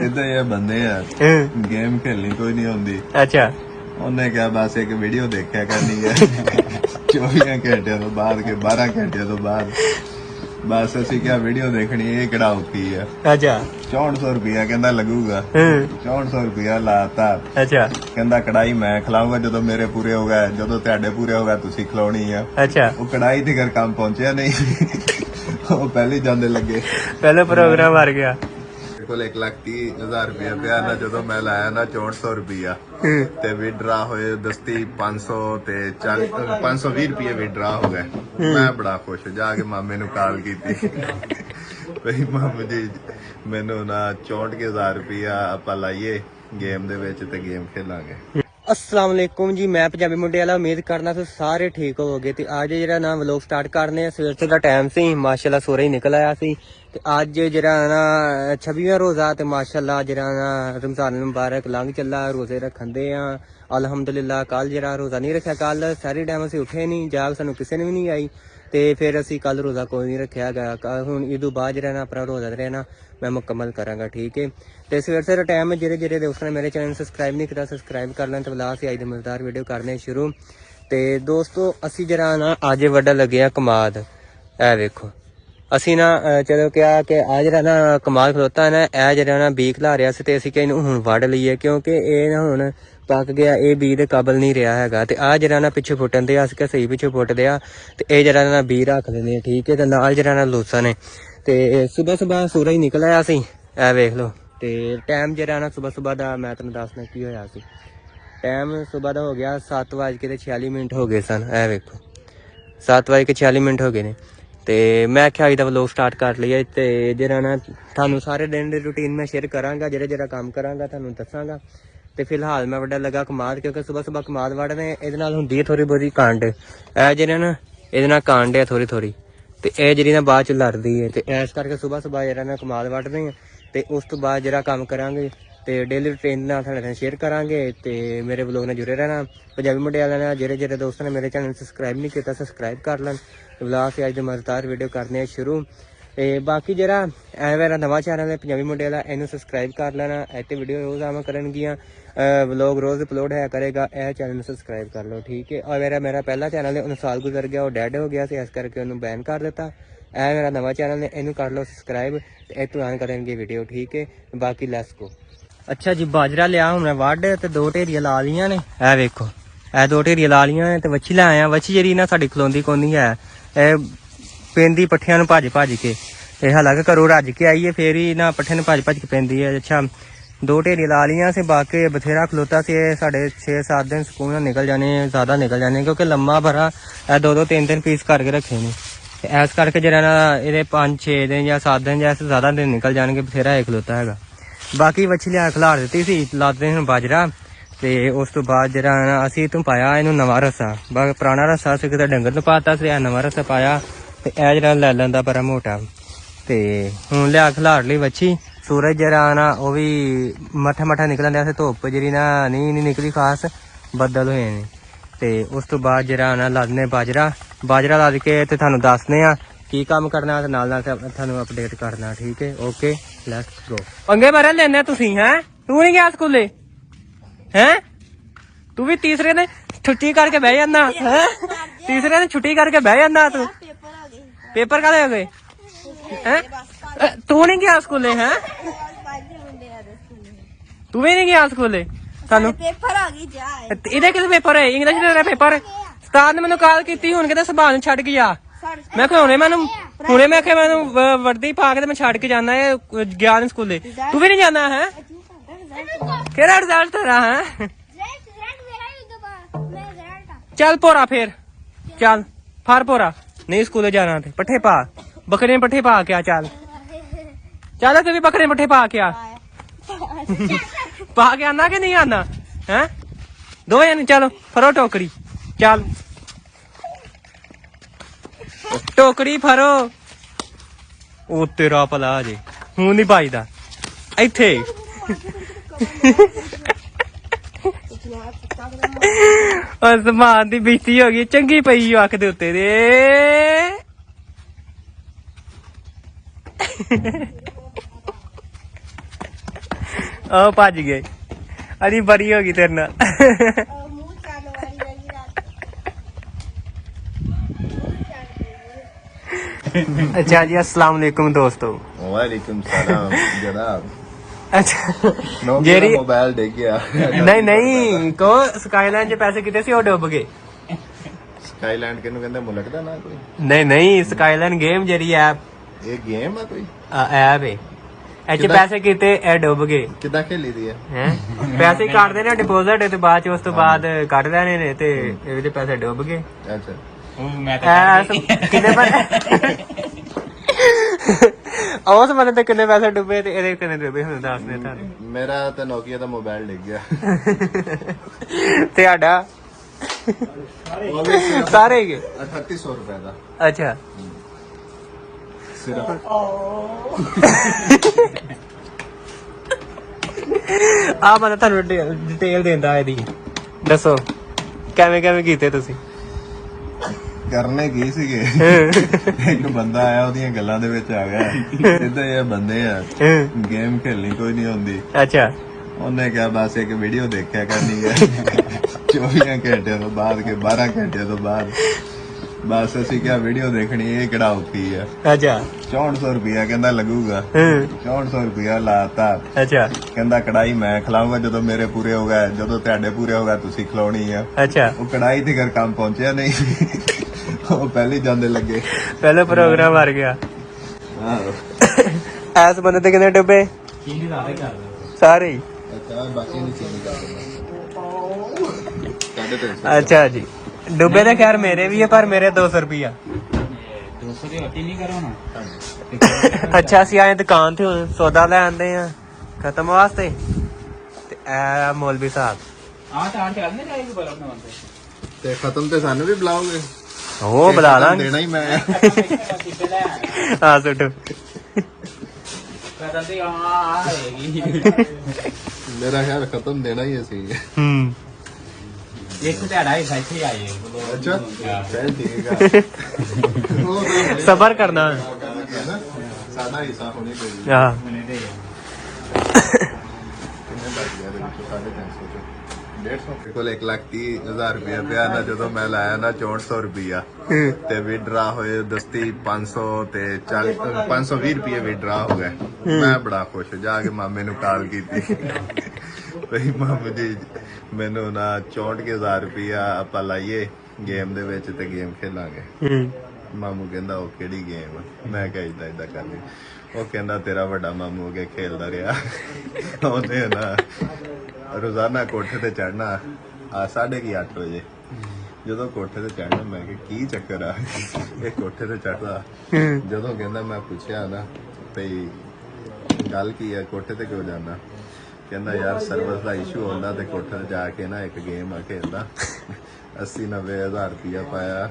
इधर ये बंदे यार गेम खेलनी कोई नहीं होती। अच्छा उन्हें क्या बस एक वीडियो देखा करनी है 24 घंटे तो बाद के 12 घंटे तो बाद बस असी क्या वीडियो देखनी है किड़ा औखी है। अच्छा 6400 रुपया कहता लगूगा 6400 रुपया लाता। अच्छा कहता कढ़ाई मैं खिलाऊंगा जो मेरे पूरे हो गए जो तेरे पूरे हो गए तुसी खिलानी है। अच्छा वो कढ़ाई थी घर काम पहुंचा नहीं वो पहले जाने लगे पहले प्रोग्राम हार गया। ਕੋਲ 1,30,000 ਰੁਪਇਆ ਪਿਆ ਨਾ ਜਦੋਂ ਮੈਂ ਲਾਇਆ ਨਾ 6400 ਰੁਪਇਆ ਤੇ ਵਿਡਰਾ ਹੋਏ ਦਸਤੀ 500 ਤੇ 520 ਰੁਪਏ ਵਿਡਰਾ ਹੋ ਗਏ। ਮੈਂ ਬੜਾ ਖੁਸ਼ ਜਾ ਕੇ ਮਾਮੇ ਨੂੰ ਕਾਲ ਕੀਤੀ ਭਈ ਮਾਮੂ ਜੀ ਮੈਨੂੰ ਨਾ 64000 ਰੁਪਇਆ ਆਪਾਂ ਲਾਈਏ ਗੇਮ ਦੇ ਵਿੱਚ ਤੇ ਗੇਮ ਖੇਲਾਂਗੇ। अस्सलाम वालेकुम जी, मैं पंजाबी मुंडे वाला उम्मीद करना तुम सारे ठीक होवोगे। ते आज जेहड़ा ना व्लॉग स्टार्ट करने सवेर दा टाइम सी माशाल्लाह सूरज निकल आया सी ते आज जेहड़ा ना 26वां रोजा ते माशाल्लाह जेहड़ा ना रमजान मुबारक लंघ चला रोजे रखन दे आ अलहमदुलिल्लाह। कल जेहड़ा रोजा नहीं रखा कल सारे टाइम असीं उठे नहीं जाग सानू किसी ने भी नहीं आई ते फिर असीं कल रोजा कोई नहीं रखा गया। हुण इदों बाद जेहड़ा ना अपना रोजा रहना मैं मुकम्मल करांगा ठीक है। तो सवेर सवेर टाइम जेह्ड़े दोस्त ने मेरे चैनल सब्सक्राइब नहीं किया सब्सक्राइब कर लें। तो बिला असीं अज दी मजेदार वीडियो करने शुरू। तो दोस्तों असीं जेहड़ा ना अज वड्डा लगे कमाद ए वेखो असीं ना चलो क्या कि आ जेहड़ा ना कमाद खलोता है ना ए जेहड़ा ना बीऽ खला रिहा सी ते असीं कि इहनूं हुण वढ लईए क्योंकि ये ना हुण पक गया ये बीऽ दे काबल नहीं रहा हैगा। ते आ जेहड़ा ना पिछे फुटन दे असीं कि सही पिछे फुटदे आ ते ये जेहड़ा ना बीऽ रख दिंदे ठीक है। ते नाल जेहड़ा ना लोसा ने ते सुबह सुबह सूरज निकल आया सी ए वेख लो। ते टाइम जेहड़ा ना सुबह सुबह दा मैं तुहानूं दसना की होया सी। टाइम सुबह दा हो गया 7:46 हो गए सन ए वेखो 7:46 हो गए ने। ते मैं आख्या अज दा व्लॉग स्टार्ट कर लिया ते जेहड़ा ना थानू सारे दिन दी रूटीन मैं शेयर करांगा जेहड़ा काम करांगा थानू दसांगा। ते फिलहाल मैं वड्डा लगा कमाद क्योंकि सुबह सुबह कमाद वढ़ने इहदे नाल हुंदी है थोड़ी बहुती कांड ए जेहड़ा ना इहदे नाल कांड है थोड़ी थोड़ी ते ए जेहड़ी ना बाद च लड़दी है। ते इस करके सुबह सुबह जेहड़ा ना कमाद वढ़दे हैं ते उस तो बाद जेहड़ा काम करांगे ते डेली रूटीन नाल तुहाडे नाल शेयर करांगे। ते मेरे व्लॉग नाल जुड़े रहना पंजाबी मुंडे वाले नाल जेहड़े दोस्त ने मेरे चैनल सब्सक्राइब नहीं किया सब्सक्राइब कर लैन। व्लॉग से अज मजेदार वीडियो करने शुरू। ते बाकी जेहड़ा ऐ मेरा नवा चैनल है पंजाबी मुंडे वाला इनू सब्सक्राइब कर लेना इत्ते वीडियो रोज़ आवा करनगियां व्लॉग रोज़ अपलोड है करेगा यह चैनल सब्सक्राइब कर लो ठीक है। और मेरा पहला चैनल है 19 साल गुजर गया वो डेड हो गया इस करके उन्होंने बैन कर दिता। यह मेरा नवा चैनल है इनू कर लो सब्सक्राइब ते इतों आन करेंगे वीडियो ठीक है। बाकी लेट्स गो। अच्छा जी बाजरा लिया हूँ मैं वढ़ ते दो ढेरियां ला लियां ने ए वेखो ए दो ढेरियां ला लियां ने ते वच्छी लै आया वच्छी जेहड़ी ना साडी खलोंदी कोनी है पेंदी पट्ठियां नूं भज भज के ते हालांकि घरों रज के आईए फिर ही ना पट्ठे नूं भज भज के पेंदी है। अच्छा दो ढेरियां ला लियां से बाकी बथेरा खलोता से साढ़े 6-7 दिन सुकून निकल जाने ज़्यादा निकल जाने क्योंकि लम्मा भरा दो 3 पीस करके रखे ने इस करके जरा ना ये 5-6 दिन या 7 दिन जैसे ज़्यादा दिन निकल जाएंगे बथेरा है खलोता है। बाकी वच्छी लिया खिलार दी सी लाते हैं बाजरा ते उस तो बाद जरा असी तू पाया इनू नवा रस्सा पुराना रस्सा अस किते डंगर तो पाता से नवा रस्सा पाया ते ए जरा लै लैंदा बड़ा मोटा ते हुण लिया खिलार ली वच्छी। सूरज जरा ना वो भी मट्ठा मट्ठा निकलन दिया धुप्प जी ना नहीं निकली खास बदल हुए ने। ते उस तो बाद जरा ना लादने बाजरा लद के ते थानू दसने आ की काम करना ते नाल थानू अपडेट करना ठीक है। Okay let's go. पंगे मारे लेने तुसी हैं तू नहीं गया स्कूले हैं तू भी तीसरे ने छुट्टी करके बह जाना है तीसरे ने छुट्टी करके बह जाना तू पेपर काले हो गए हैं तू नहीं गया स्कूले हैं तू भी नहीं गया स्कूले सानू पेपर आ गई जा इहदे किस पेपर है इंग्लिश दे पेपर उस्ताद ने मैनू कॉल कीती हुण कहंदा सुभान छड्ड के जा मैं हुणे मैं वर्दी पा के मैं छड़ के जाना है ज्ञान स्कूले तू भी नहीं जाना है केड़ा रिजल्ट तेरा है चल पोरा फिर चल फार पोरा नहीं स्कूले जाना थे पट्ठे पा बकरे पट्ठे पा क्या चल चल तू भी बकरे पट्ठे पा क्या पा के आना कि नहीं आना है दो जने चलो फरो टोकरी चल टोकरी फरो ओ तेरा भला जे हूं नहीं पाईदा इत्थे समान दी बेइज्जती हो गई चंगी पई अख दे उत्ते दे ਉਹ ਭੱਜ ਗਏ। ਅੜੀ ਬੜੀ ਹੋ ਗਈ ਤੇਰੇ ਨਾਲ। अच्छा जी अस्सलाम वालेकुम दोस्तों। वालेकुम सलाम जनाब। अच्छा नोकिया जेरी ਦਾ ਮੋਬਾਈਲ ਡਿੱਗ ਗਿਆ। नहीं नहीं को स्काईलाइन च पैसे किते सी ਉਹ ਡੁੱਬ ਗਏ। ਸਕਾਈਲੈਂਡ ਕਿਹਨੂੰ ਕਹਿੰਦੇ ਮੁਲਕ ਦਾ ਨਾ ਕੋਈ? नहीं नहीं स्काईलाइन गेम जेरी ऐप ਇਹ ਗੇਮ ਆ ਕੋਈ? ऐप है ਇਹ ਚ ਪੈਸੇ ਕੀਤੇ ਇਹ ਡੁੱਬ ਗਏ ਕਿੱਦਾਂ ਖੇਲੀ ਦੀ ਹੈ? ਹੈ ਪੈਸੇ ਕੱਢਦੇ ਨੇ ਡਿਪੋਜ਼ਿਟ ਤੇ ਬਾਅਦ ਚ ਉਸ ਤੋਂ ਬਾਅਦ ਕੱਢ ਲੈਣੇ ਨੇ ਤੇ ਇਹਦੇ ਪੈਸੇ ਡੁੱਬ ਗਏ। ਅੱਛਾ ਕਿੰਨੇ ਪੈਸੇ ਉਸ ਬੰਦੇ ਤੇ ਕਿੰਨੇ ਪੈਸੇ ਡੁੱਬੇ ਤੇ ਇਹਦੇ ਕਿੰਨੇ ਡੁੱਬੇ ਹੁਣ ਦੱਸ ਦੇ ਤੁਹਾਨੂੰ। ਮੇਰਾ ਤਾਂ ਨੋਕੀਆ ਦਾ ਮੋਬਾਈਲ ਡਿੱਗ ਗਿਆ। ਤੁਹਾਡਾ ਸਾਰੇ ਗਏ 3800 ਰੁਪਏ ਦਾ ਅੱਛਾ ਸਿਰਫ। ਆ ਮੈਂ ਤੁਹਾਨੂੰ ਡਿਟੇਲ ਦਿੰਦਾ ਇਹਦੀ। ਦੱਸੋ ਕਿਵੇਂ ਕਿਵੇਂ ਕੀਤੇ ਤੁਸੀਂ? ਕਰਨੇ ਕੀ ਸੀਗੇ, ਇੱਕ ਬੰਦਾ ਆਇਆ ਉਹਦੀਆਂ ਗੱਲਾਂ ਦੇ ਵਿੱਚ ਆ ਗਿਆ। ਸਿੱਧਾ ਇਹ ਬੰਦੇ ਆ ਗੇਮ ਖੇਲਣੀ ਕੋਈ ਨਹੀਂ ਹੁੰਦੀ। ਅੱਛਾ ਉਹਨੇ ਕਿਹਾ ਬਸ ਇੱਕ ਵੀਡੀਓ ਦੇਖਿਆ ਕਰਨੀ ਹੈ 24 ਘੰਟਿਆਂ ਤੋਂ ਬਾਅਦ ਕੇ 12 ਘੰਟਿਆਂ ਤੋਂ ਬਾਅਦ। ਬਸ ਅਸੀਂ ਕਿਹਾ ਵੀਡੀਓ ਦੇਖਣੀ, ਇਹ ਕਿਹੜਾ ਔਖੀ ਆ। ਅੱਛਾ 6400 ਰੁਪਇਆ ਕਹਿੰਦਾ ਲੱਗੂਗਾ। 6400 ਰੁਪਇਆ ਲਾਤਾ। ਅੱਛਾ ਕਹਿੰਦਾ ਕੜਾਈ ਮੈਂ ਖਿਲਾਊਂਗਾ ਜਦੋਂ ਮੇਰੇ ਪੂਰੇ ਹੋ ਗਏ, ਜਦੋਂ ਤੁਹਾਡੇ ਪੂਰੇ ਹੋ ਗਏ ਤੁਸੀਂ ਖਿਲਾਉਣੀ ਆ। ਅੱਛਾ ਉਹ ਕੜਾਈ ਤੇ ਘਰ ਕੰਮ ਪਹੁੰਚਿਆ ਨਹੀਂ। ਉਹ ਪਹਿਲੇ ਜਾਂਦੇ ਲੱਗੇ, ਪਹਿਲੇ ਪ੍ਰੋਗਰਾਮ ਹਾਰ ਗਿਆ। ਆਹੋ। ਐਸ ਬੰਦੇ ਤੇ ਕਿੰਨੇ ਡੁੱਬੇ? ਸਾਰੇ ਹੀ। ਅੱਛਾ ਬਾਕੀ ਨਹੀਂ ਚੇਂਜ ਕਰ ਦਿੰਦਾ। 350। ਅੱਛਾ ਜੀ ਡੁੱਬੇ ਤਾਂ ਖੈਰ ਮੇਰੇ ਵੀ ਹੈ ਪਰ ਮੇਰੇ 200 ਰੁਪਿਆ। 200 ਦੀ ਹੱਟੀ ਨਹੀਂ ਕਰੋ ਨਾ। ਅੱਛਾ ਅਸੀਂ ਆਏ ਦੁਕਾਨ ਤੇ ਹੁਣ ਸੌਦਾ ਲੈ ਆਂਦੇ ਆ ਖਤਮ ਵਾਸਤੇ ਤੇ ਐ ਮੌਲਵੀ ਸਾਹਿਬ ਆਹ ਤਾਂ ਚੱਲ ਨਹੀਂ ਜਾਏਗੀ ਬਲਬ ਨਾ ਬੰਦੇ ਤੇ ਖਤਮ ਤੇ ਸਾਨੂੰ ਵੀ ਬੁਲਾਓਗੇ? ਉਹ ਬੁਲਾ ਲਾਂਗੇ। ਦੇਣਾ ਹੀ ਮੈਂ ਆ। ਕਿੱਥੇ ਲੈ ਆ ਸੁੱਟ ਕਦਮ ਤੇ ਆ ਹੈਗੀ। ਮੇਰਾ ਖਿਆਲ ਖਤਮ ਦੇਣਾ ਹੀ ਅਸੀਂ। ਹੂੰ ਇੱਕ ਤੁਹਾਡਾ ਹੀ ਇੱਥੇ ਆਏ। ਅੱਛਾ ਚੱਲ ਠੀਕ ਆ। ਉਹ ਤਾਂ ਸਬਰ ਕਰਨਾ। ਸਾਡਾ ਹਿੱਸਾ ਹੋਣੀ ਚਾਹੀਦੀ। ਆ ਮਨੇ ਦੇ ਕਿੰਨੇ ਲੱਗ ਗਿਆ ਇਹਦੇ ਵਿੱਚ? 350 ਚ 150 ਕੋਲ 1,30,000 ਰੁਪਇਆ ਪਿਆ ਨਾ ਜਦੋਂ ਮੈਂ ਲਾਇਆ ਨਾ 6400 ਰੁਪਇਆ ਤੇ ਵਿਡਰਾ ਹੋਏ ਦਸਤੀ 500 ਤੇ 520 ਰੁਪਏ ਵਿਡਰਾ ਹੋ ਗਏ। ਮੈਂ ਬੜਾ ਖੁਸ਼ ਜਾ ਕੇ ਮਾਮੇ ਨੂੰ ਕਾਲ ਕੀਤੀ ਭਈ ਮਾਮੂ ਜੀ ਮੈਨੂੰ ਨਾ 64,000 ਰੁਪਇਆ ਆਪਾਂ ਲਾਈਏ ਗੇਮ ਦੇ ਵਿੱਚ ਤੇ ਗੇਮ ਖੇਲਾਂਗੇ। ਮਾਮੂ ਕਹਿੰਦਾ ਉਹ ਕਿਹੜੀ ਗੇਮ? ਮੈਂ ਕਿਹਾ ਏਦਾਂ ਕਰਨੀ। ਉਹ ਕਹਿੰਦਾ ਤੇਰਾ ਵੱਡਾ ਮਾਮੂ ਅੱਗੇ ਖੇਲਦਾ ਰਿਹਾ, ਉਹਨੇ ਨਾ ਰੋਜ਼ਾਨਾ ਕੋਠੇ ਤੇ ਚੜਨਾ 8:30 ਵਜੇ। ਜਦੋਂ ਕੋਠੇ ਤੇ ਚੜਨਾ ਮੈਂ ਕਿਹਾ ਕੀ ਚੱਕਰ ਆ ਇਹ ਕੋਠੇ ਤੇ ਚੜਦਾ। ਜਦੋਂ ਕਹਿੰਦਾ ਮੈਂ ਪੁੱਛਿਆ ਨਾ ਭਈ ਗੱਲ ਕੀ ਹੈ, ਕੋਠੇ ਤੇ ਕਿਉਂ ਜਾਣਾ? ਕਹਿੰਦਾ ਯਾਰ ਸਰਵਿਸ ਦਾ ਇਸ਼ੂ ਹੁੰਦਾ ਤੇ ਕੋਠੇ ਤੇ ਜਾ ਕੇ ਨਾ ਇੱਕ ਗੇਮ ਆ ਖੇਲਦਾ 80-90,000 ਰੁਪਇਆ ਪਾਇਆ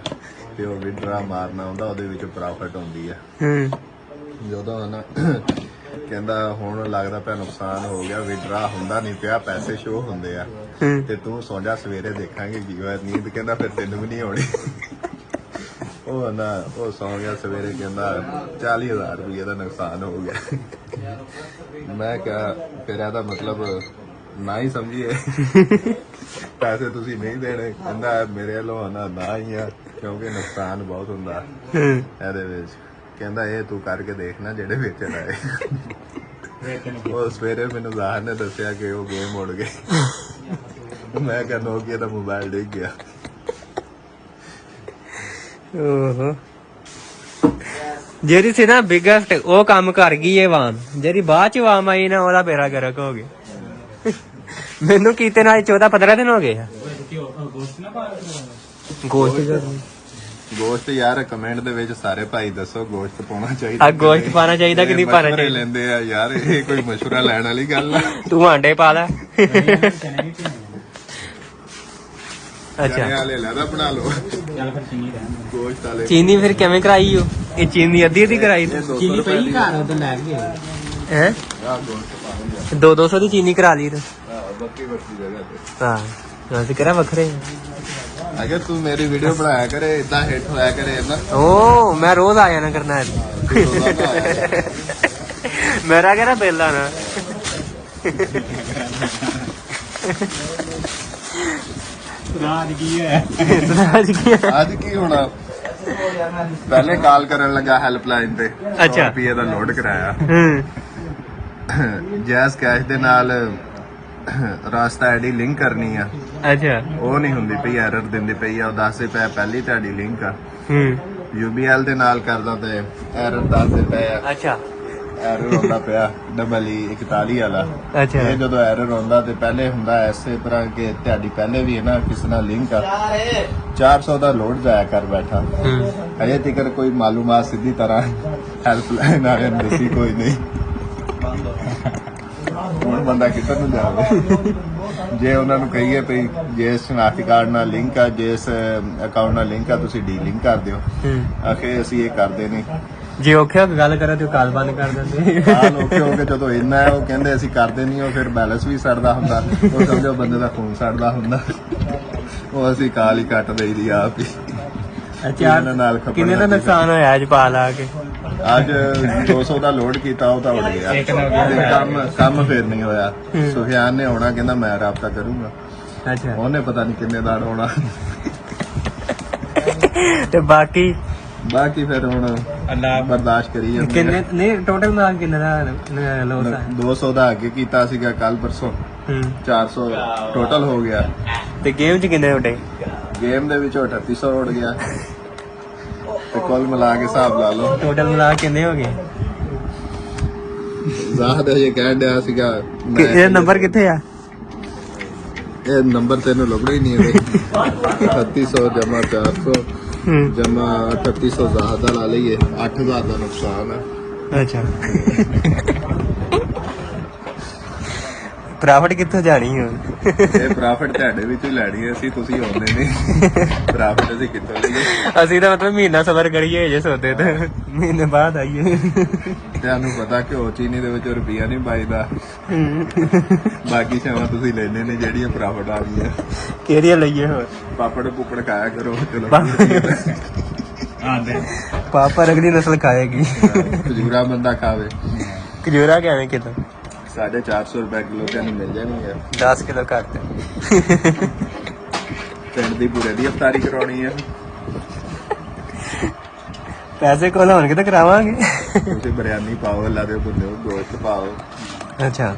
ਤੇ ਉਹ ਵਿਡਰਾ ਮਾਰਨਾ ਹੁੰਦਾ, ਉਹਦੇ ਵਿੱਚ ਪ੍ਰੋਫਿਟ ਹੁੰਦੀ ਆ। ਜਦੋਂ ਨਾ ਕਹਿੰਦਾ ਹੁਣ ਲੱਗਦਾ ਪਿਆ ਨੁਕਸਾਨ ਹੋ ਗਿਆ, ਵਿਡਰਾ ਹੁੰਦਾ ਨਹੀਂ ਪਿਆ, ਪੈਸੇ ਸ਼ੋ ਹੁੰਦੇ ਆ ਤੇ ਤੂੰ ਸੌਂ ਜਾ ਸਵੇਰੇ ਦੇਖਾਂਗੇ ਕੀ ਹੋਇਆ। ਨੀਂਦ ਕਹਿੰਦਾ ਫਿਰ ਤੈਨੂੰ ਵੀ ਨਹੀਂ ਆਉਣੀ। ਉਹ ਨਾ ਉਹ ਸੌਂ ਗਿਆ ਸਵੇਰੇ ਕਹਿੰਦਾ 40,000 ਰੁਪਏ ਦਾ ਨੁਕਸਾਨ ਹੋ ਗਿਆ। ਮੈਂ ਕਿਹਾ ਫਿਰ ਇਹਦਾ ਮਤਲਬ ਨਾ ਹੀ ਸਮਝੀਏ ਪੈਸੇ ਤੁਸੀਂ ਨਹੀਂ ਦੇਣੇ? ਕਹਿੰਦਾ ਮੇਰੇ ਵੱਲੋਂ ਨਾ ਹੀ ਆ ਕਿਉਂਕਿ ਨੁਕਸਾਨ ਬਹੁਤ ਹੁੰਦਾ ਇਹਦੇ ਵਿੱਚ। ਕਹਿੰਦਾ ਇਹ ਤੂੰ ਕਰਕੇ ਦੇਖਣਾ ਜਿਹੜੇ ਵੇਚਣ ਆਏ। ਉਹ ਸਵੇਰੇ ਮੈਨੂੰ ਜ਼ਾਹਰ ਨੇ ਦੱਸਿਆ ਕਿ ਉਹ ਗੇਮ ਉੜ ਗਈ। ਮੈਂ ਕਿਹਾ ਨੋਕੀਆ ਦਾ ਮੋਬਾਈਲ ਡਿੱਗ ਗਿਆ। ਓਹੋ ਜਿਹੜੀ ਸੀ ਨਾ ਬਿਗੇਸਟ ਉਹ ਕੰਮ ਕਰ ਗਈ ਇਹ ਵਾਮ, ਜਿਹੜੀ ਬਾਅਦ ਚ ਵਾਮ ਆਈ ਨਾ ਉਹਦਾ ਬੇੜਾ ਗਰਕ ਹੋ ਗਿਆ। ਮੈਨੂੰ ਕੀਤੇ ਨਾਲ 14-15 ਦਿਨ ਹੋ ਗਏ ਆ। ਗੋਸ਼ਤ ਯਾਰ ਕਮੈਂਟ ਦੇ ਵਿੱਚ ਸਾਰੇ ਭਾਈ ਦੱਸੋ ਗੋਸ਼ਤ ਪਾਉਣਾ ਚਾਹੀਦਾ? ਆ ਗੋਸ਼ਤ ਪਾਣਾ ਚਾਹੀਦਾ ਕਿ ਨਹੀਂ ਪਾਣਾ ਮਸ਼ਵਰੇ ਚਾਹੀਦਾ? ਲੈਂਦੇ ਆ ਯਾਰ, ਇਹ ਕੋਈ ਮਸ਼ਵਰਾ ਲੈਣ ਵਾਲੀ ਗੱਲ ਆ? ਤੂੰ ਆਂਡੇ ਪਾ ਲੈ। ਅੱਛਾ ਚਨੇ ਵਾਲੇ ਲੈਦਾ ਬਣਾ ਲਓ ਚੱਲ ਫਿਰ ਚੀਨੀ ਰਹਿਣ ਗੋਸ਼ਤ ਵਾਲੇ। ਚੀਨੀ ਫਿਰ ਕਿਵੇਂ ਕਰਾਈ ਓ? ਇਹ ਚੀਨੀ ਅੱਧੀ ਕਰਾਈ ਤੂੰ? ਚੀਨੀ ਪਈ ਘਰ ਉਦੋਂ ਲੈ ਕੇ ਹੈ ਆ ਗੋਸ਼ਤ ਪਾ ਦਿੰਦੇ 200 ਦੀ ਚੀਨੀ ਕਰਾ ਲਈ ਤੂੰ? ਆ ਬੱਕੀ ਬੱਕੀ ਜਗ੍ਹਾ ਤੇ। ਹਾਂ ਅਸੀਂ ਕਰਾਂ ਵੱਖਰੇ ਅਗਰ ਤੂੰ ਮੇਰੀ ਵੀਡੀਓ ਬਣਾਇਆ ਕਰੇ ਇਦਾਂ ਹਿੱਟ ਹੋਇਆ ਕਰੇ ਨਾ ਓ ਮੈਂ ਰੋਜ਼ ਆ ਜਾਣਾ ਕਰਨਾ ਹੈ ਮੇਰਾ ਕਿਹੜਾ ਬਿੱਲ ਆਣਾ ਰਾਤ ਕੀ ਹੈ ਅੱਜ ਕੀ ਹੋਣਾ ਪਹਿਲੇ ਕਾਲ ਕਰਨ ਲੱਗਾ ਹੈਲਪਲਾਈਨ ਤੇ ਅੱਛਾ। ਰੁਪਏ ਦਾ ਲੋਡ ਕਰਾਇਆ ਹੂੰ ਜੈਸ ਕੈਸ਼ ਦੇ ਨਾਲ ਰਾਸਤਾ ਆਈਡੀ ਲਿੰਕ ਕਰਨੀ ਆ ਅੱਛਾ ਉਹ ਨਹੀਂ ਹੁੰਦੀ ਪਈ ਐਰਰ ਦਿੰਦੀ ਪਈ ਆ ਉਹ ਦੱਸਦੇ ਪਿਆ ਪਹਿਲੀ ਤੁਹਾਡੀ ਲਿੰਕ ਆ ਹੂੰ UBL ਦੇ ਨਾਲ ਕਰਦਾ ਤੇ ਐਰਰ ਦੱਸਦੇ ਪਏ ਆ ਅੱਛਾ ਐਰਰ ਹੁੰਦਾ ਪਿਆ $41 ਵਾਲਾ ਅੱਛਾ ਇਹ ਜਦੋਂ ਐਰਰ ਆਉਂਦਾ ਤੇ ਪਹਿਲੇ ਹੁੰਦਾ ਐਸੇ ਤਰ੍ਹਾਂ ਕਿ ਤੁਹਾਡੀ ਪਹਿਲੇ ਵੀ ਹੈ ਨਾ ਕਿਸੇ ਨਾਲ ਲਿੰਕ ਆ 400 ਦਾ ਲੋਡ ਜਾਇਆ ਕਰ ਬੈਠਾ ਹੂੰ ਅਜੇ ਤੱਕ ਕੋਈ ਮਾਲੂਮਾਤ ਸਿੱਧੀ ਤਰ੍ਹਾਂ ਹੈਲਪਲਾਈਨ ਵਾਲਿਆਂ ਨੇ ਦੱਸੀ ਕੋਈ ਨਹੀਂ ਹੁਣ ਬੰਦਾ ਕਿੱਧਰ ਨੂੰ ਜਾਵੇ ਜੇ ਉਹਨਾਂ ਨੂੰ ਕਹੀਏ ਭਈ ਜਿਸ ਸ਼ਨਾਖਤੀ ਕਾਰਡ ਨਾਲ ਲਿੰਕ ਆ ਜਿਸ ਅਕਾਊਂਟ ਨਾਲ ਲਿੰਕ ਆ ਤੁਸੀਂ ਡੀ ਲਿੰਕ ਕਰ ਦਿਓ ਹੂੰ ਆਖੇ ਅਸੀਂ ਇਹ ਕਰਦੇ ਨਹੀਂ ਜੇ ਔਖੇ ਹੋ ਕੇ ਗੱਲ ਕਰਾਂ ਤੇ ਉਹ ਕਾਲ ਬੰਦ ਕਰ ਦਿੰਦੇ ਆ ਲੋਕੇ ਹੋ ਕੇ ਜਦੋਂ ਇੰਨਾ ਹੈ ਉਹ ਕਹਿੰਦੇ ਅਸੀਂ ਕਰਦੇ ਨਹੀਂ ਉਹ ਫਿਰ ਬੈਲੈਂਸ ਵੀ ਸੜਦਾ ਹੁੰਦਾ ਉਹ ਸਮਝੋ ਬੰਦੇ ਦਾ ਖੂਨ ਸੜਦਾ ਹੁੰਦਾ ਉਹ ਅਸੀਂ ਕਾਲ ਹੀ ਕੱਟ ਦੇਈਦੀ ਆਪ ਹੀ ਅੱਛਾ ਇਹਨਾਂ ਨਾਲ ਖਪਣ ਕਿੰਨੇ ਦਾ ਲੱਗੀ ਨੁਕਸਾਨ ਹੋਇਆ ਅੱਜ ਪਾ ਲਾ ਕੇ ਅੱਜ 200 ਦਾ ਲੋਡ ਕੀਤਾ ਉਹ ਤਾਂ ਉੱਡ ਗਿਆ ਇੱਕ ਨਾ ਗਿਆ। ਤੇ ਕੰਮ ਫੇਰ ਨਹੀਂ ਹੋਇਆ ਸੁਫਿਆਨ ਨੇ ਆਉਣਾ ਕਹਿੰਦਾ ਮੈਂ ਰਾਬਤਾ ਕਰੂੰਗਾ ਅੱਛਾ ਉਹਨੇ ਪਤਾ ਨਹੀਂ ਕਿੰਨੇ ਦਾ ਆਉਣਾ ਤੇ ਬਾਕੀ ਫਿਰ ਹੁਣ ਅੱਲਾ ਬਰਦਾਸ਼ਤ ਕਰੀ ਜਾਂਦੇ ਕਿੰਨੇ ਨਹੀਂ ਟੋਟਲ ਨਾਲ ਕਿੰਨੇ ਦਾ ਲੋਸ ਆ 200 ਦਾ ਅੱਗੇ ਕੀਤਾ ਸੀਗਾ ਕੱਲ ਪਰਸੋਂ ਹੂੰ 400 ਟੋਟਲ ਹੋ ਗਿਆ ਤੇ ਗੇਮ ਚ ਕਿੰਨੇ ਉੱਡੇ ਗੇਮ ਦੇ ਵਿੱਚ 3800 ਉੱਡ ਗਿਆ ਤੇ ਕੁੱਲ ਮਿਲਾ ਕੇ ਹਿਸਾਬ ਲਾ ਲਓ ਟੋਟਲ ਮਿਲਾ ਕੇ ਕਿੰਨੇ ਹੋ ਗਏ ਜ਼ਾਹਦ ਇਹ ਕਹਿਣ ਡਿਆ ਸੀਗਾ ਕਿ ਇਹ ਨੰਬਰ ਕਿੱਥੇ ਆ ਇਹ ਨੰਬਰ ਤੈਨੂੰ ਲੱਭਣਾ ਹੀ ਨਹੀਂ ਹੈ 3800 ਜਮਾ 400 ਹੂੰ ਜਮਾ 3800 ਜ਼ਾਹਦ ਦਾ ਲਾ ਲਈਏ 8000 ਦਾ ਨੁਕਸਾਨ ਹੈ ਅੱਛਾ ਪ੍ਰਾਫਿਟ ਕਿੱਥੋਂ ਜਾਣੀ ਹੁਣ ਇਹ ਪ੍ਰੋਫਿਟ ਤੁਹਾਡੇ ਵਿੱਚ ਹੀ ਲੈਣੀ ਹੈ ਅਸੀਂ ਤੁਸੀਂ ਆਉਂਦੇ ਨਹੀਂ ਪ੍ਰੋਫਿਟ ਅਸੀਂ ਕਿੱਥੋਂ ਲਈਏ ਅਸੀਂ ਤਾਂ ਮਤਲਬ ਮਹੀਨਾ ਸਬਰ ਕਰੀਏ ਜੇ ਸੋਦੇ ਤੇ ਮਹੀਨੇ ਬਾਅਦ ਆਈਏ ਤੁਹਾਨੂੰ ਪਤਾ ਕਿ ਉਹ ਚੀਨੀ ਦੇ ਵਿੱਚ ਰੁਪਈਆ ਨਹੀਂ ਬਾਈਦਾ ਬਾਕੀ ਸ਼ਾਮਾਂ ਤੁਸੀਂ ਲੈਣੇ ਨੇ ਜਿਹੜੀਆਂ ਪ੍ਰੋਫਿਟ ਆ ਗਈਆਂ ਕਿਹੜੀਆਂ ਲਈਏ ਹੋਰ ਪਾਪੜ ਪੁੱਪੜ ਖਾਇਆ ਕਰੋ ਚਲੋ ਆਂਦੇ ਪਾਪਾ ਅਗਲੀ ਨਸਲ ਖਾਏਗੀ ਖਜੂਰਾ ਬੰਦਾ ਖਾਵੇ ਖਜੂਰਾ ਕਿਵੇਂ ਕਿਲੋ 450 ਰੁਪਏ ਕਿਲੋ ਤੈਨੂੰ ਮਿਲ ਜਾਣੀ ਹੈ 10 ਕਿਲੋ ਘੱਟ ਪਿੰਡ ਦੀ ਪੂਰੇ ਦੀ ਅਫਤਾਰੀ ਕਰਾਉਣੀ ਹੈ ਪੈਸੇ ਕੋਲ ਹੋਣਗੇ ਤਾਂ ਕਰਾਵਾਂਗੇ ਤੁਸੀਂ ਬਿਰਿਆਨੀ ਪਾਓ ਅੱਲਾ ਦੇ ਬੰਦੇ ਗੋਸ਼ਤ ਪਾਓ ਅੱਛਾ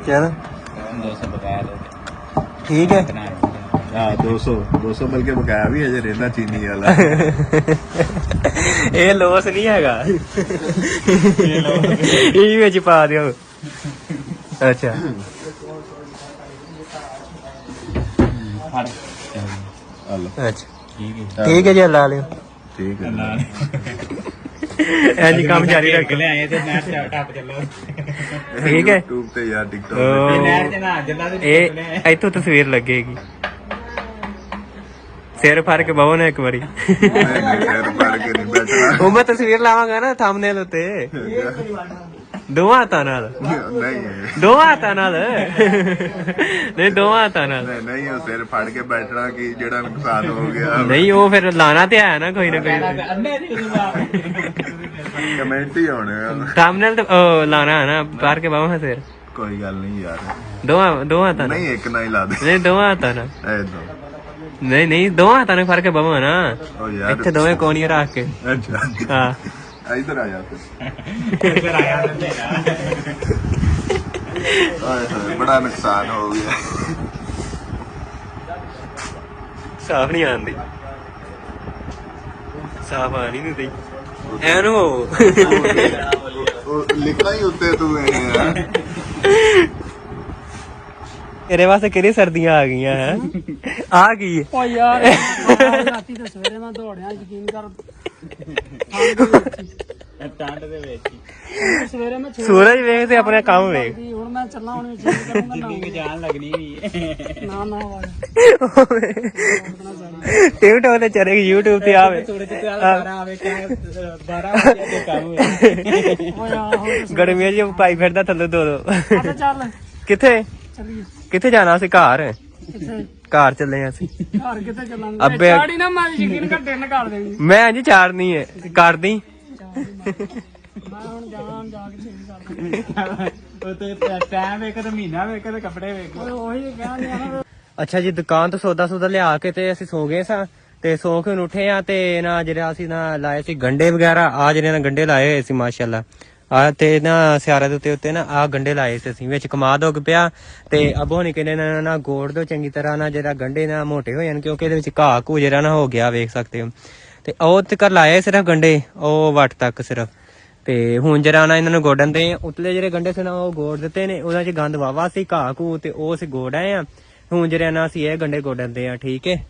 ਚਲ 200 ਬਕਾਇਆ ਦੋ ਠੀਕ ਹੈ ਹਾਂ 200 ਮਿਲ ਕੇ ਬਕਾਇਆ ਵੀ ਅਜੇ ਰਹਿੰਦਾ ਚੀਨੀ ਵਾਲਾ ਇਹ ਲੋਸ ਨਹੀਂ ਹੈਗਾ ਇਹ ਵਿੱਚ ਪਾ ਦਿਓ ਅੱਛਾ ਫੜ ਹਲੋ ਅੱਛਾ ਠੀਕ ਹੈ ਠੀਕ ਹੈ ਜੀ ਲਾ ਲਿਓ ਠੀਕ ਹੈ ਅੱਲਾ ਇੰਜ ਕੰਮ ਜਾਰੀ ਰੱਖ ਲੈ ਆਏ ਤੇ ਮੈਂ ਟੱਪ ਚੱਲੋ ਠੀਕ ਹੈ YouTube ਤੇ ਜਾਂ TikTok ਉਹ- ਤੇ ਨਹਿਰ ਚ ਨਾ ਜੱਲਾ ਦੇ ਇਹ ਇੱਥੋਂ ਤਸਵੀਰ ਲੱਗੇਗੀ ਸਿਰ ਫੜ ਕੇ ਬਵੋ ਨਾ ਇੱਕ ਵਾਰੀ ਸਿਰ ਫੜ ਕੇ ਨਹੀਂ ਬੈਠਣਾ ਉਹ ਮੈਂ ਤਸਵੀਰ ਲਾਵਾਂਗਾ ਨਾ ਥੰਬਨੇਲ ਉੱਤੇ ਦੋਵਾਂ ਹੱਥਾਂ ਨਾਲ ਨਹੀਂ ਦੋਵਾਂ ਹੱਥਾਂ ਨਾਲ ਨਹੀਂ ਦੋਵਾਂ ਹੱਥਾਂ ਨਾਲ ਨਹੀਂ ਉਹ ਸਿਰ ਫੜ ਕੇ ਬੈਠਣਾ ਕਿ ਜਿਹੜਾ ਨੁਕਸਾਨ ਹੋ ਗਿਆ ਨਹੀਂ ਉਹ ਫਿਰ ਲਾਣਾ ਤੇ ਆਇਆ ਨਾ ਕੋਈ ਨਾ ਕੋਈ ਅੰਨੇ ਦੀ ਕਮੈਂਟ ਹੀ ਆਉਣੇ ਆ ਥੰਬਨੇਲ ਤੇ ਉਹ ਲਾਣਾ ਹੈ ਨਾ ਪਾਰ ਕੇ ਬਾਹਾਂ ਸਿਰ ਕੋਈ ਗੱਲ ਨਹੀਂ ਯਾਰ ਦੋਵਾਂ ਹੱਥਾਂ ਨਾਲ ਨਹੀਂ ਇੱਕ ਨਾ ਹੀ ਲਾ ਦੇ ਨਹੀਂ ਦੋਵਾਂ ਹੱਥਾਂ ਨਾਲ ਐਦਾਂ ਨਹੀਂ ਦੋਵਾਂ ਹੱਥਾਂ ਨਾਲ ਫੜ ਕੇ ਬਾਹਾਂ ਨਾ ਉਹ ਯਾਰ ਇੱਥੇ ਦੋਵੇਂ ਕੋਣੀਆਂ ਰੱਖ ਕੇ ਅੱਛਾ ਹਾਂ ਇਧਰ ਆ ਜਾ ਫਿਰ ਇੱਧਰ ਆਇਆ ਤੇ ਹਾਏ ਹਾਏ ਬੜਾ ਨੁਕਸਾਨ ਹੋ ਗਿਆ ਸਾਫ ਨਹੀਂ ਆਉਂਦੀ ਸਾਫ ਆ ਨਹੀਂ ਦਿੰਦੀ ਐਨੂੰ ਉਹ ਲਿਖਣਾ ਹੀ ਉੱਤੇ ਤੂੰ ਇਹ ਆ ਤੇਰੇ ਵਾਸਤੇ ਕਿਹੜੀ ਸਰਦੀਆਂ ਆ ਗਈਆਂ ਹੈ ਆ ਗਈ ਹੈ। ਓ ਯਾਰ ਰਾਤੀ ਤੇ ਸਵੇਰੇ ਮੈਂ ਦੌੜਿਆ ਯਕੀਨ ਕਰ ਟਾਂਡ ਦੇ ਵਿੱਚ ਹੀ ਸਵੇਰੇ ਮੈਂ ਸੂਰਜ ਵੇਖ ਤੇ ਆਪਣੇ ਕੰਮ ਵੇਖ ਹੁਣ ਮੈਂ ਚੱਲਾਂ ਹੁਣ ਚੇਂਜ ਕਰੂੰਗਾ ਨਾ ਜਿੰਨੀ ਜਾਨ ਲੱਗਣੀ ਵੀ ਨਾ ਟਿਕਟੋਕ ਤੇ ਚਲੇ YouTube ਤੇ ਆਵੇ ਸੂਰਜ ਤੇ 12 ਆਵੇ ਕਿ 12 ਵਜੇ ਤੇ ਕੰਮ ਹੋਏ ਓ ਯਾਰ ਹੋਰ ਗਰਮੀਆਂ 'ਚ ਪਾਈ ਫਿਰਦਾ ਥੱਲੇ ਦੋ ਤਾਂ ਚੱਲ ਕਿੱਥੇ ਚੱਲੀਏ ਕਿੱਥੇ ਜਾਣਾ ਸੀ ਘਰ ਕਿੱਥੇ ਘਰ ਚੱਲੇ ਆ ਅਸੀਂ ਘਰ ਕਿੱਥੇ ਚੱਲਾਂਗੇ ਅੱਬੇ ਸਾੜੀ ਨਾ ਮੈਂ ਯਕੀਨ ਘੱਟੇ ਨਾ ਕਰ ਦੇਣੀ ਮੈਂ ਜੀ ਚਾੜਨੀ ਹੈ ਕਰਦੀ ਮੈਂ ਹੁਣ ਜਾਵਾਂ ਜਾ ਕੇ ਚੇਂਜ ਕਰ ਉਹ ਤੇ ਟਾਈਮ ਵੇਖ ਤੇ ਮਹੀਨਾ ਵੇਖ ਤੇ ਕੱਪੜੇ ਵੇਖ ਉਹੀ ਕਹਿੰਦੇ ਆ ਅੱਛਾ ਜੀ ਦੁਕਾਨ ਤੋਂ ਸੌਦਾ ਲਿਆ ਕੇ ਤੇ ਅਸੀਂ ਸੋ ਗਏ ਸਾਂ ਤੇ ਸੋ ਕੇ ਹੁਣ ਉੱਠੇ ਆ ਤੇ ਨਾ ਜਿਹੜਾ ਅਸੀਂ ਨਾ ਲਾਏ ਸੀ ਗੰਡੇ ਵਗੈਰਾ ਆ ਜਿਹੜੇ ਨਾ ਗੰਡੇ ਲਾਏ ਹੋਏ ਸੀ ਮਾਸ਼ਾਅੱਲਾ ਆ ਤੇ ਨਾ ਸਿਆਰੇ ਦੇ ਉੱਤੇ ਨਾ ਆ ਗੰਡੇ ਲਾਏ ਸੀ ਅਸੀਂ ਵਿੱਚ ਕਮਾਦ ਉੱਗ ਪਿਆ ਤੇ ਅਬੋ ਨਹੀਂ ਕਹਿੰਦੇ ਨਾ ਗੋੜ ਦੋ ਚੰਗੀ ਤਰ੍ਹਾਂ ਨਾ ਜਿਹੜਾ ਗੰਡੇ ਨਾ ਮੋਟੇ ਹੋ ਜਾਣ ਕਿਉਂਕਿ ਇਹਦੇ ਵਿੱਚ ਘਾਹ ਘੂ ਜਿਹੜਾ ਨਾ ਹੋ ਗਿਆ ਵੇਖ ਸਕਦੇ ਹੋ ਤੇ ਉਹ ਤੇ ਕਰ ਲਾਏ ਸਿਰਫ ਗੰਡੇ ਉਹ ਵੱਟ ਤੱਕ ਸਿਰਫ ਤੇ ਹੁਣ ਜਰਾ ਨਾ ਇਹਨਾਂ ਨੂੰ ਗੋਡਣ ਦੇ ਉਤਲੇ ਜਿਹੜੇ ਗੰਡੇ ਸੀ ਨਾ ਉਹ ਗੋੜ ਦਿੱਤੇ ਨੇ ਉਹਨਾਂ 'ਚ ਗੰਦ ਵਾਵਾ ਸੀ ਘਾਹ ਘੂ ਤੇ ਉਹ ਅਸੀਂ ਗੋੜ ਆਏ ਆ ਹੁਣ ਜਿਹੜਾ ਨਾ ਅਸੀਂ ਇਹ ਗੰਡੇ ਗੋਡਣ ਦੇ ਆ ਠੀਕ ਹੈ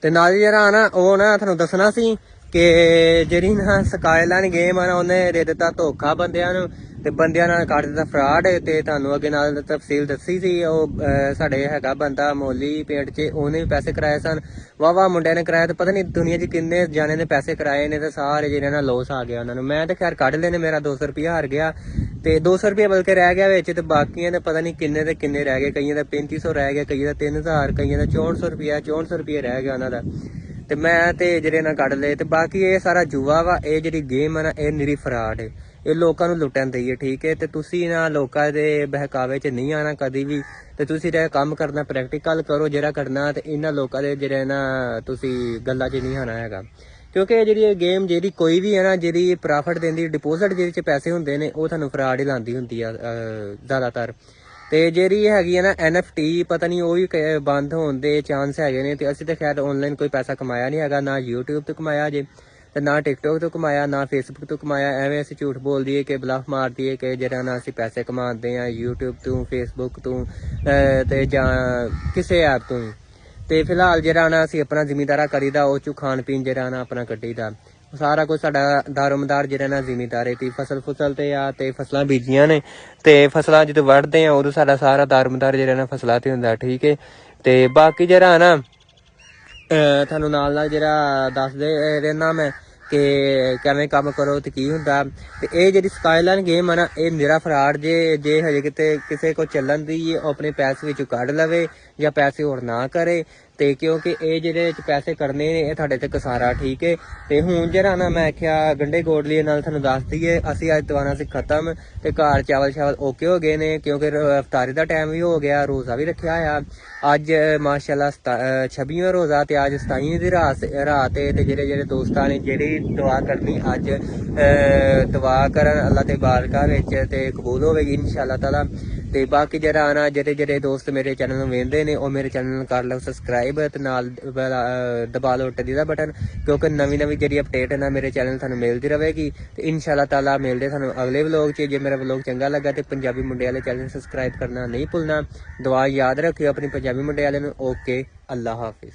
ਤੇ ਨਾਲ ਜਿਹੜਾ ਨਾ ਉਹ ਨਾ ਤੁਹਾਨੂੰ ਦੱਸਣਾ ਸੀ ਕਿ ਜਿਹੜੀ ਨਾ ਸਕਾਈਲਾਈਨ ਗੇਮ ਆ ਨਾ ਉਹਨੇ ਦੇ ਦਿੱਤਾ ਧੋਖਾ ਬੰਦਿਆਂ ਨੂੰ ਤੇ ਬੰਦਿਆਂ ਨਾਲ ਕਰ ਦਿੱਤਾ ਫਰਾਡ ਤੇ ਤੁਹਾਨੂੰ ਅੱਗੇ ਨਾਲ ਤਫਸੀਲ ਦੱਸੀ ਸੀ ਉਹ ਸਾਡੇ ਹੈਗਾ ਬੰਦਾ ਮੋਲੀ ਪਿੰਡ 'ਚ ਉਹਨੇ ਵੀ ਪੈਸੇ ਕਰਾਏ ਸਨ ਵਾਵਾ ਮੁੰਡਿਆਂ ਨੇ ਕਰਾਇਆ ਤੇ ਪਤਾ ਨਹੀਂ ਦੁਨੀਆ 'ਚ ਕਿੰਨੇ ਜਾਣੇ ਨੇ ਪੈਸੇ ਕਰਾਏ ਨੇ ਤੇ ਸਾਰੇ ਜਿਹੜੇ ਨਾਲ ਲੋਸ ਆ ਗਿਆ ਉਹਨਾਂ ਨੂੰ ਮੈਂ ਤੇ ਖੈਰ ਕੱਢ ਲੈਨੇ ਮੇਰਾ 200 ਰੁਪਇਆ ਹਾਰ ਗਿਆ ਤੇ 200 ਰੁਪਏ ਬਲਕਿ ਰਹਿ ਗਿਆ ਵਿੱਚ ਤੇ ਬਾਕੀਆਂ ਦੇ ਪਤਾ ਨਹੀਂ ਕਿੰਨੇ ਤੇ ਕਿੰਨੇ ਰਹਿ ਗਏ ਕਈਆਂ ਦਾ 3500 ਰਹਿ ਗਿਆ ਕਈਆਂ ਦਾ 3000 ਕਈਆਂ ਦਾ 6400 ਰੁਪਇਆ ਰਹਿ ਗਿਆ ਉਹਨਾਂ ਦਾ ਤੇ ਮੈਂ ਤੇ ਜਿਹੜੇ ਨਾਲ ਕੱਢ ਲਏ ਤੇ ਬਾਕੀ ਇਹ ਸਾਰਾ ਜੂਆ ਵਾ ਇਹ ਜਿਹੜੀ ਗੇਮ ਆ ਨਾ ਇਹ ਨਿਰੀ ਫਰਾਡ ਹੈ ਇਹ ਲੋਕਾਂ ਨੂੰ ਲੁੱਟਣ ਦੀ ਹੈ ਠੀਕ ਹੈ ਤੇ ਤੁਸੀਂ ਨਾ ਲੋਕਾਂ ਦੇ ਬਹਿਕਾਵੇ 'ਚ ਨਹੀਂ ਆਣਾ ਕਦੀ ਵੀ ਤੇ ਤੁਸੀਂ ਇਹ ਕੰਮ ਕਰਨਾ ਪ੍ਰੈਕਟੀਕਲ ਕਰੋ ਜਿਹੜਾ ਕਰਨਾ ਤੇ ਇਹਨਾਂ ਲੋਕਾਂ ਦੇ ਜਿਹੜੇ ਨਾ ਤੁਸੀਂ ਗੱਲਾਂ 'ਚ ਨਹੀਂ ਆਣਾ ਹੈਗਾ ਕਿਉਂਕਿ ਜਿਹੜੀ ਇਹ ਗੇਮ ਜਿਹੜੀ ਕੋਈ ਵੀ ਹੈ ਨਾ ਜਿਹੜੀ ਪ੍ਰੋਫਿਟ ਦਿੰਦੀ ਡਿਪੋਜ਼ਿਟ ਜਿਹਦੇ 'ਚ ਪੈਸੇ ਹੁੰਦੇ ਨੇ ਉਹ ਤੁਹਾਨੂੰ ਫਰਾਡ ਹੀ ਲਾਉਂਦੀ ਹੁੰਦੀ ਆ ਜ਼ਿਆਦਾਤਰ ਤੇ ਜਿਹੜੀ ਹੈਗੀ ਆ ਨਾ NFT ਪਤਾ ਨਹੀਂ ਉਹ ਵੀ ਬੰਦ ਹੋਣ ਦੇ ਚਾਂਸ ਹੈਗੇ ਨੇ ਤੇ ਅਸੀਂ ਤਾਂ ਖੈਰ ਆਨਲਾਈਨ ਕੋਈ ਪੈਸਾ ਕਮਾਇਆ ਨਹੀਂ ਹੈਗਾ ਨਾ YouTube ਤੋਂ ਕਮਾਇਆ ਜੇ ਤੇ ਨਾ TikTok ਤੋਂ ਕਮਾਇਆ ਨਾ Facebook ਤੋਂ ਕਮਾਇਆ ਐਵੇਂ ਅਸੀਂ ਝੂਠ ਬੋਲ ਦਈਏ ਕਿ ਬਲਫ ਮਾਰ ਦਈਏ ਕਿ ਜਿਹੜਾ ਨਾ ਅਸੀਂ ਪੈਸੇ ਕਮਾਉਂਦੇ ਆ YouTube ਤੋਂ Facebook ਤੋਂ ਤੇ ਜਾਂ ਕਿਸੇ ਐਪ ਤੋਂ ਤੇ ਫਿਲਹਾਲ ਜਿਹੜਾ ਨਾ ਅਸੀਂ ਆਪਣਾ ਜ਼ਿਮੀਂਦਾਰਾ ਕਰੀਦਾ ਉਹ ਚੋਂ ਖਾਣ ਪੀਣ ਜਿਹੜਾ ਨਾ ਆਪਣਾ ਕੱਢੀਦਾ ਸਾਰਾ ਕੁਝ ਸਾਡਾ ਦਾਰੋਮਦਾਰ ਜਿਹੜਾ ਨਾ ਜ਼ਿਮੀਂਦਾਰੇ ਤੇ ਫਸਲ ਤੇ ਆ ਤੇ ਫਸਲਾਂ ਬੀਜੀਆਂ ਨੇ ਤੇ ਫਸਲਾਂ ਜਦੋਂ ਵੱਢਦੇ ਆ ਉਦੋਂ ਸਾਡਾ ਸਾਰਾ ਦਾਰੋਮਦਾਰ ਜਿਹੜਾ ਨਾ ਫਸਲਾਂ ਤੇ ਹੁੰਦਾ ਠੀਕ ਹੈ ਤੇ ਬਾਕੀ ਜਿਹੜਾ ਨਾ ਤੁਹਾਨੂੰ ਨਾਲ ਜਿਹੜਾ ਦੱਸਦੇ ਰਹਿਣਾ ਮੈਂ ਕਿ ਕਿਵੇਂ ਕੰਮ ਕਰੋ ਤੇ ਕੀ ਹੁੰਦਾ ਤੇ ਇਹ ਜਿਹੜੀ ਸਕਾਈਲਾਈਨ ਗੇਮ ਆ ਨਾ ਇਹ ਨਿਰਾ ਫਰਾਡ ਜੇ ਹਜੇ ਕਿਤੇ ਕਿਸੇ ਕੋ ਚੱਲਣ ਦੀ ਉਹ ਆਪਣੇ ਪੈਸੇ ਵਿੱਚੋਂ ਕੱਢ ਲਵੇ ਜਾਂ ਪੈਸੇ ਹੋਰ ਨਾ ਕਰੇ ਤੇ ਕਿਉਂਕਿ ਇਹ ਜਿਹੜੇ ਪੈਸੇ ਕਰਨੇ ਨੇ ਇਹ ਤੁਹਾਡੇ ਤੇ ਕਸਾਰਾ ਠੀਕ ਹੈ ਤੇ ਹੁਣ ਜਿਹੜਾ ਨਾ ਮੈਂ ਆਖਿਆ ਗੰਡੇ ਗੋੜ ਲਈ ਨਾਲ ਤੁਹਾਨੂੰ ਦੱਸ ਦਈਏ ਅਸੀਂ ਅੱਜ ਦਵਾਨਾ ਸੀ ਖਤਮ ਤੇ ਘਰ ਚਾਵਲ ਓਕੇ ਹੋ ਗਏ ਨੇ ਕਿਉਂਕਿ ਇਫਤਾਰੀ ਦਾ ਟਾਈਮ ਵੀ ਹੋ ਗਿਆ ਰੋਜ਼ਾ ਵੀ ਰੱਖਿਆ ਆ ਅੱਜ ਮਾਸ਼ਾਅੱਲਾ 26ਵਾਂ ਰੋਜ਼ਾ ਤੇ ਅੱਜ 27ਵੀਂ ਦੀ ਰਾਤ ਤੇ ਜਿਹੜੇ ਦੋਸਤਾਂ ਨੇ ਜਿਹੜੀ ਦੁਆ ਕਰਨੀ ਅੱਜ ਦੁਆ ਕਰਨ ਅੱਲਾਹ ਤੇ ਬਾਰਕਾ ਵਿੱਚ ਤੇ ਕਬੂਲ ਹੋਵੇਗੀ ਇਨਸ਼ਾਅੱਲਾ ਤਾਲਾ ਤੇ ਬਾਕੀ ਜਿਹੜਾ ਨਾ ਜਿਹੜੇ ਦੋਸਤ ਮੇਰੇ ਚੈਨਲ ਨੂੰ ਵੇਖਦੇ ਨੇ ਉਹ ਮੇਰੇ ਚੈਨਲ ਨੂੰ ਕਰ ਲਓ ਸਬਸਕ੍ਰਾਈਬ ਤੇ ਨਾਲ ਦਬਾ ਲਓ ਘੰਟੀ ਦਾ ਬਟਨ ਕਿਉਂਕਿ ਨਵੀਂ ਜਿਹੜੀ ਅਪਡੇਟ ਹੈ ਨਾ ਮੇਰੇ ਚੈਨਲ ਤੁਹਾਨੂੰ ਮਿਲਦੀ ਰਹੇਗੀ ਤੇ ਇਨਸ਼ਾਅੱਲਾ ਤਾਲਾ ਮਿਲਦੇ ਤੁਹਾਨੂੰ ਅਗਲੇ ਵਲੌਗ 'ਚ ਜੇ ਮੇਰਾ ਵਲੌਗ ਚੰਗਾ ਲੱਗਾ ਤੇ ਪੰਜਾਬੀ ਮੁੰਡੇ ਵਾਲੇ ਚੈਨਲ ਨੂੰ ਸਬਸਕ੍ਰਾਈਬ ਕਰਨਾ ਨਹੀਂ ਭੁੱਲਣਾ ਦੁਆ ਯਾਦ ਰੱਖਿਓ ਆਪਣੀ ਪੰਜਾਬੀ ਮੁੰਡੇ ਵਾਲੇ ਨੂੰ ਓਕੇ ਅੱਲਾ ਹਾਫਿਜ਼